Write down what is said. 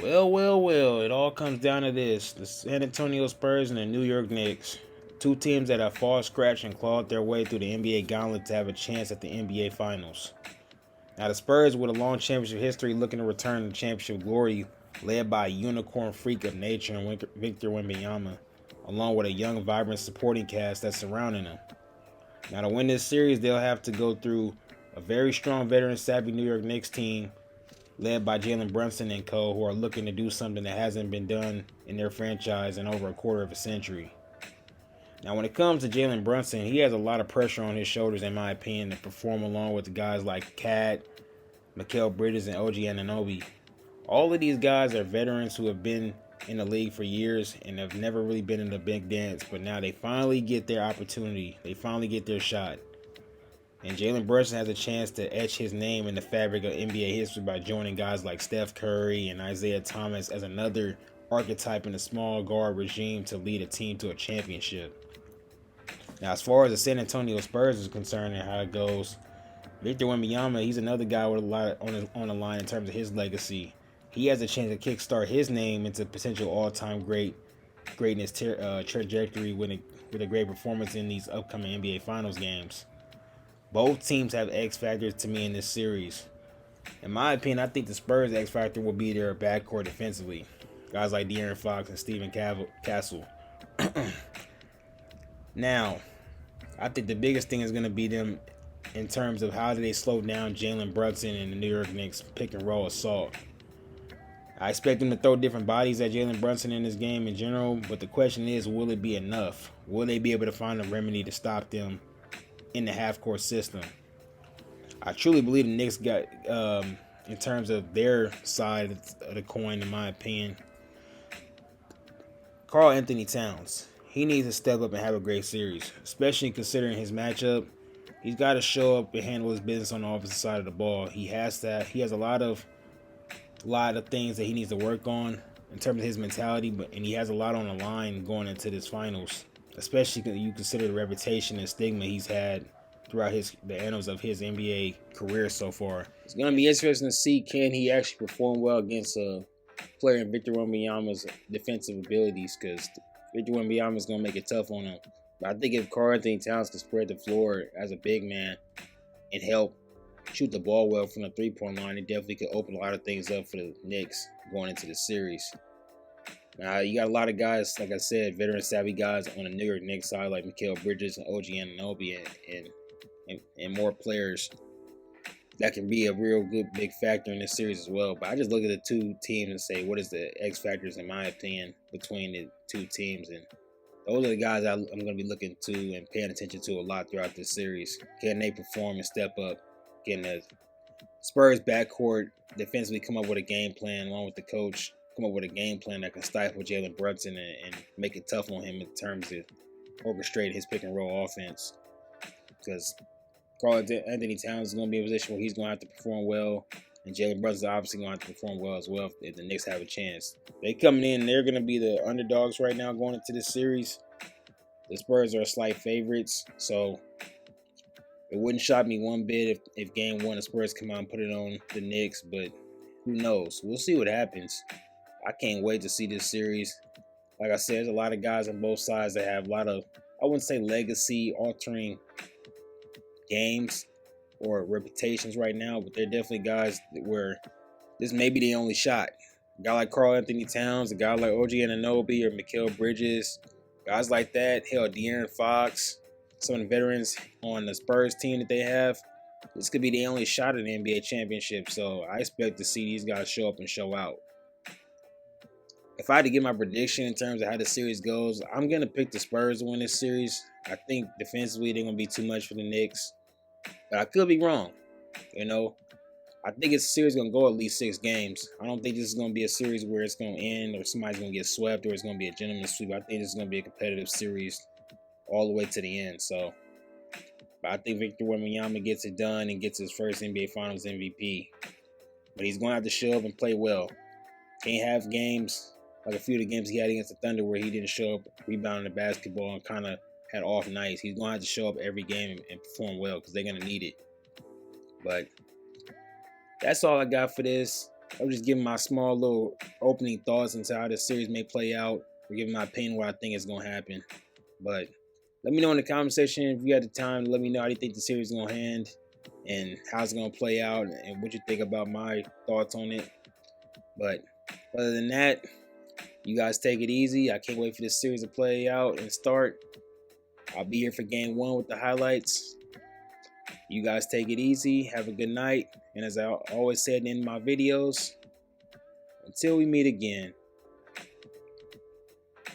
Well. It all comes down to this: the San Antonio Spurs and the New York Knicks. Two teams that have fought, scratched, and clawed their way through the NBA gauntlet to have a chance at the NBA Finals. Now, the Spurs, with a long championship history, looking to return to championship glory, led by a unicorn freak of nature in Victor Wembanyama, along with a young, vibrant supporting cast that's surrounding him. Now, to win this series, they'll have to go through a very strong, veteran-savvy New York Knicks team led by Jalen Brunson and co., who are looking to do something that hasn't been done in their franchise in over a quarter of a century. Now, when it comes to Jalen Brunson, he has a lot of pressure on his shoulders, in my opinion, to perform along with guys like Cat, Mikal Bridges, and OG Anunoby. All of these guys are veterans who have been in the league for years and have never really been in the big dance, but now they finally get their opportunity. They finally get their shot. And Jalen Brunson has a chance to etch his name in the fabric of NBA history by joining guys like Steph Curry and Isaiah Thomas as another archetype in the small guard regime to lead a team to a championship. Now, as far as the San Antonio Spurs is concerned and how it goes, Victor Wembanyama, he's another guy with a lot on the line in terms of his legacy. He has a chance to kickstart his name into potential all-time greatness trajectory with a great performance in these upcoming NBA Finals games. Both teams have X factors to me in this series. In my opinion, I think the Spurs X factor will be their backcourt defensively. Guys like De'Aaron Fox and Stephen Castle. Now, I think the biggest thing is going to be them in terms of how do they slow down Jalen Brunson and the New York Knicks pick and roll assault. I expect them to throw different bodies at Jalen Brunson in this game in general, but the question is, will it be enough? Will they be able to find a remedy to stop them in the half-court system? I truly believe the Knicks got, in terms of their side of the coin, in my opinion, Karl Anthony Towns. He needs to step up and have a great series, especially considering his matchup. He's got to show up and handle his business on the opposite side of the ball. He has to. He has a lot of things that he needs to work on in terms of his mentality, and he has a lot on the line going into this finals, especially when you consider the reputation and stigma he's had throughout the annals of his NBA career so far. It's going to be interesting to see, can he actually perform well against a player in Victor Wembanyama's defensive abilities, because Victor Wembanyama is going to make it tough on him. But I think if Karl Anthony Towns can spread the floor as a big man and help shoot the ball well from the three-point line, it definitely could open a lot of things up for the Knicks going into the series. Now, you got a lot of guys, like I said, veteran-savvy guys on the New York Knicks side, like Mikal Bridges and OG Anunoby, and more players that can be a real good big factor in this series as well. But I just look at the two teams and say, what is the X factors, in my opinion, between the two teams? And those are the guys I'm going to be looking to and paying attention to a lot throughout this series. Can they perform and step up? Can the Spurs backcourt defensively come up with a game plan along with the coach, come up with a game plan that can stifle Jalen Brunson and make it tough on him in terms of orchestrating his pick and roll offense? Because Karl Anthony Towns is going to be in a position where he's going to have to perform well, and Jalen Brunson is obviously going to have to perform well as well if the Knicks have a chance. They coming in, they're going to be the underdogs right now going into this series. The Spurs are slight favorites, so it wouldn't shock me one bit if game one the Spurs come out and put it on the Knicks, but who knows? We'll see what happens. I can't wait to see this series. Like I said, there's a lot of guys on both sides that have a lot of, I wouldn't say legacy-altering games or reputations right now, but they're definitely guys where this may be the only shot. A guy like Karl Anthony Towns, a guy like OG Anunoby or Mikal Bridges, guys like that, hell, De'Aaron Fox, some of the veterans on the Spurs team that they have, this could be the only shot at the NBA championship, so I expect to see these guys show up and show out. If I had to give my prediction in terms of how the series goes, I'm going to pick the Spurs to win this series. I think defensively they're going to be too much for the Knicks, but I could be wrong. I think it's a series going to go at least 6 games. I don't think this is going to be a series where it's going to end or somebody's going to get swept or it's going to be a gentleman's sweep. I think this is going to be a competitive series all the way to the end. So, but I think Victor Wembanyama gets it done and gets his first NBA Finals MVP. But he's going to have to show up and play well. Can't have games like a few of the games he had against the Thunder where he didn't show up rebounding the basketball and kind of had off nights. He's going to have to show up every game and perform well because they're going to need it. But that's all I got for this. I'm just giving my small little opening thoughts into how this series may play out, or giving my opinion what I think is going to happen. But let me know in the comment section if you had the time to let me know how you think the series is going to end and how it's going to play out and what you think about my thoughts on it. But other than that, you guys take it easy. I can't wait for this series to play out and start. I'll be here for game 1 with the highlights. You guys take it easy. Have a good night. And as I always say at the end of my videos, until we meet again,